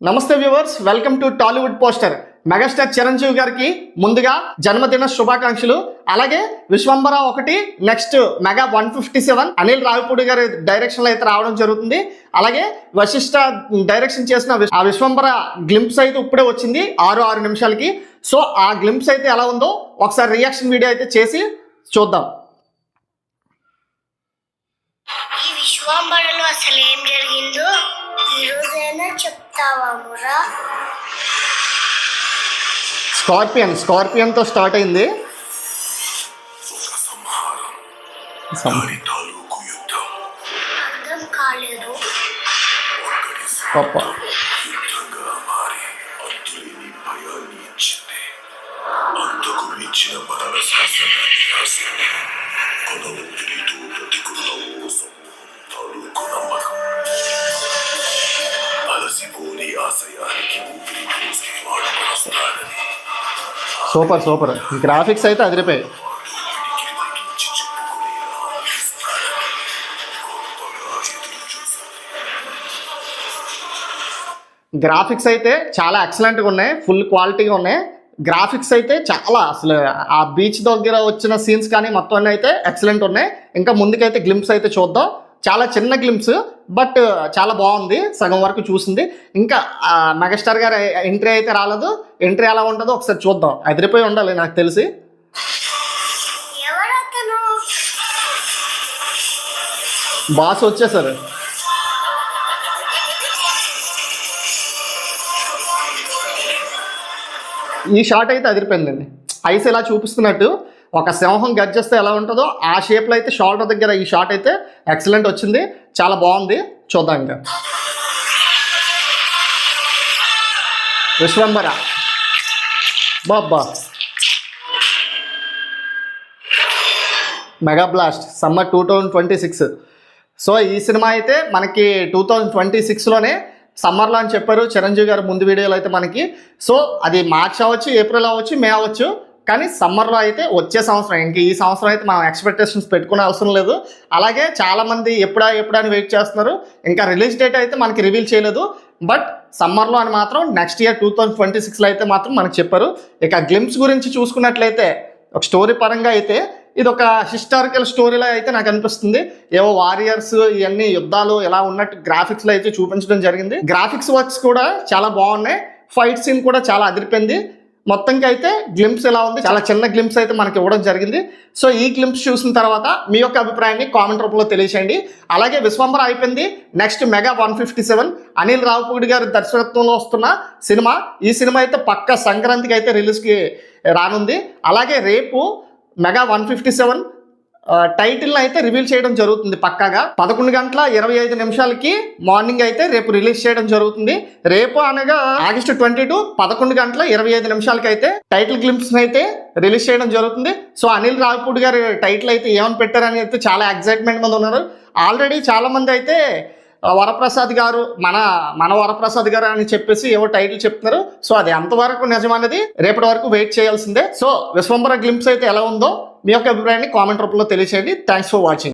నమస్తే viewers, welcome to Tollywood poster. Megastar Chiranjeevi గారికి ముందుగా జన్మదిన శుభాకాంక్షలు. అలాగే విశ్వంబర 1 నెక్స్ట్ మెగా 157 అనిల్ రావిపూడి గారి డైరెక్షన్ లో అయితే రావడం జరుగుతుంది. అలాగే వశిష్ఠ డైరెక్షన్ చేసిన ఆ విశ్వంబర గ్లింప్స్ అయితే ఇప్పుడే వచ్చింది 6 నిమిషాలకి. సో ఆ గ్లింప్స్ అయితే ఎలా ఉందో ఒకసారి రియాక్షన్ వీడియో అయితే చేసి చూద్దాం. ఈ విశ్వంబరలో అసలు ఏం జరిగిందో ఈరోజైనా చెప్తావా మురా? స్కార్పియన్ తో స్టార్ట్ అయింది. అర్థం కాలేదు. సూపర్ గ్రాఫిక్స్ అయితే అదిరిపోయాయి. గ్రాఫిక్స్ అయితే చాలా ఎక్సలెంట్గా ఉన్నాయి, ఫుల్ క్వాలిటీగా ఉన్నాయి. గ్రాఫిక్స్ అయితే చాలా అసలు ఆ బీచ్ దగ్గర వచ్చిన సీన్స్ కానీ మొత్తం అన్నీ అయితే ఎక్సలెంట్ ఉన్నాయి. ఇంకా ముందుకైతే గ్లింప్స్ అయితే చూద్దాం. చాలా చిన్న గ్లింప్స్ బట్ చాలా బాగుంది. సగం వరకు చూసింది. ఇంకా మెగాస్టార్ గారు ఎంట్రీ అయితే రాలేదు. ఎంట్రీ ఎలా ఉంటుందో ఒకసారి చూద్దాం. అదిరిపోయి ఉండాలి నాకు తెలిసి. బాస్ వచ్చేసారు. ఈ షాట్ అయితే అదిరిపోయిందండి. ఐస్ ఇలా చూపిస్తున్నట్టు ఒక సింహం గర్జిస్తే ఎలా ఉంటుందో ఆ షేప్లో అయితే షోల్డర్ దగ్గర ఈ షాట్ అయితే ఎక్సలెంట్ వచ్చింది. చాలా బాగుంది. చూద్దాం. ఇంకా విశ్వంబర బాబా మెగా బ్లాస్ట్ సమ్మర్ 2026. సో ఈ సినిమా అయితే మనకి 2026లోనే సమ్మర్లో అని చెప్పారు చిరంజీవి గారు ముందు వీడియోలో అయితే మనకి. సో అది మార్చ్ అవ్వచ్చు, ఏప్రిల్ అవ్వచ్చు, మే అవ్వచ్చు, కానీ సమ్మర్లో అయితే వచ్చే సంవత్సరం. ఇంక ఈ సంవత్సరం అయితే మనం ఎక్స్పెక్టేషన్స్ పెట్టుకునే అవసరం లేదు. అలాగే చాలామంది ఎప్పుడా అని వెయిట్ చేస్తున్నారు. ఇంకా రిలీజ్ డేట్ అయితే మనకి రివీల్ చేయలేదు. బట్ సమ్మర్లో అని మాత్రం నెక్స్ట్ ఇయర్ 2026లో అయితే మాత్రం మనకు చెప్పారు. ఇక గ్లింప్స్ గురించి చూసుకున్నట్లయితే ఒక స్టోరీ పరంగా అయితే ఇది ఒక హిస్టారికల్ స్టోరీలో అయితే నాకు అనిపిస్తుంది. ఏవో వారియర్స్ ఇవన్నీ యుద్ధాలు ఎలా ఉన్నట్టు గ్రాఫిక్స్లో అయితే చూపించడం జరిగింది. గ్రాఫిక్స్ వర్క్స్ కూడా చాలా బాగున్నాయి. ఫైట్ సీన్ కూడా చాలా అదిరిపోయింది. మొత్తంకి అయితే గ్లింప్స్ ఎలా ఉంది, చాలా చిన్న గ్లింప్స్ అయితే మనకి ఇవ్వడం జరిగింది. సో ఈ గ్లింప్స్ చూసిన తర్వాత మీ యొక్క అభిప్రాయాన్ని కామెంట్ రూపంలో తెలియచేయండి. అలాగే విశ్వంబర అయిపోయింది. నెక్స్ట్ మెగా 157 అనిల్ రావిపూడి గారి దర్శకత్వంలో వస్తున్న సినిమా. ఈ సినిమా అయితే పక్క సంక్రాంతికి అయితే రిలీజ్కి రానుంది. అలాగే రేపు మెగా 157 టైటిల్ని అయితే రివీల్ చేయడం జరుగుతుంది. పక్కాగా 11:25 మార్నింగ్ అయితే రేపు రిలీజ్ చేయడం జరుగుతుంది. రేపు అనగా ఆగస్టు 22 11:25 అయితే టైటిల్ గ్లింప్స్ అయితే రిలీజ్ చేయడం జరుగుతుంది. సో అనిల్ రావిపూడి గారి టైటిల్ అయితే ఏమని పెట్టారని అయితే చాలా ఎక్సైట్మెంట్ మీద ఉన్నారు. ఆల్రెడీ చాలా మంది అయితే వరప్రసాద్ గారు మన వరప్రసాద్ గారు అని చెప్పేసి ఏవో టైటిల్ చెప్తున్నారు. సో అది ఎంతవరకు నిజమనేది రేపటి వరకు వెయిట్ చేయాల్సిందే. సో విశ్వంబర గ్లింప్స్ అయితే ఎలా ఉందో మీ యొక్క అభిప్రాయాన్ని కామెంట్ రూపంలో తెలియచేయండి. Thanks for watching.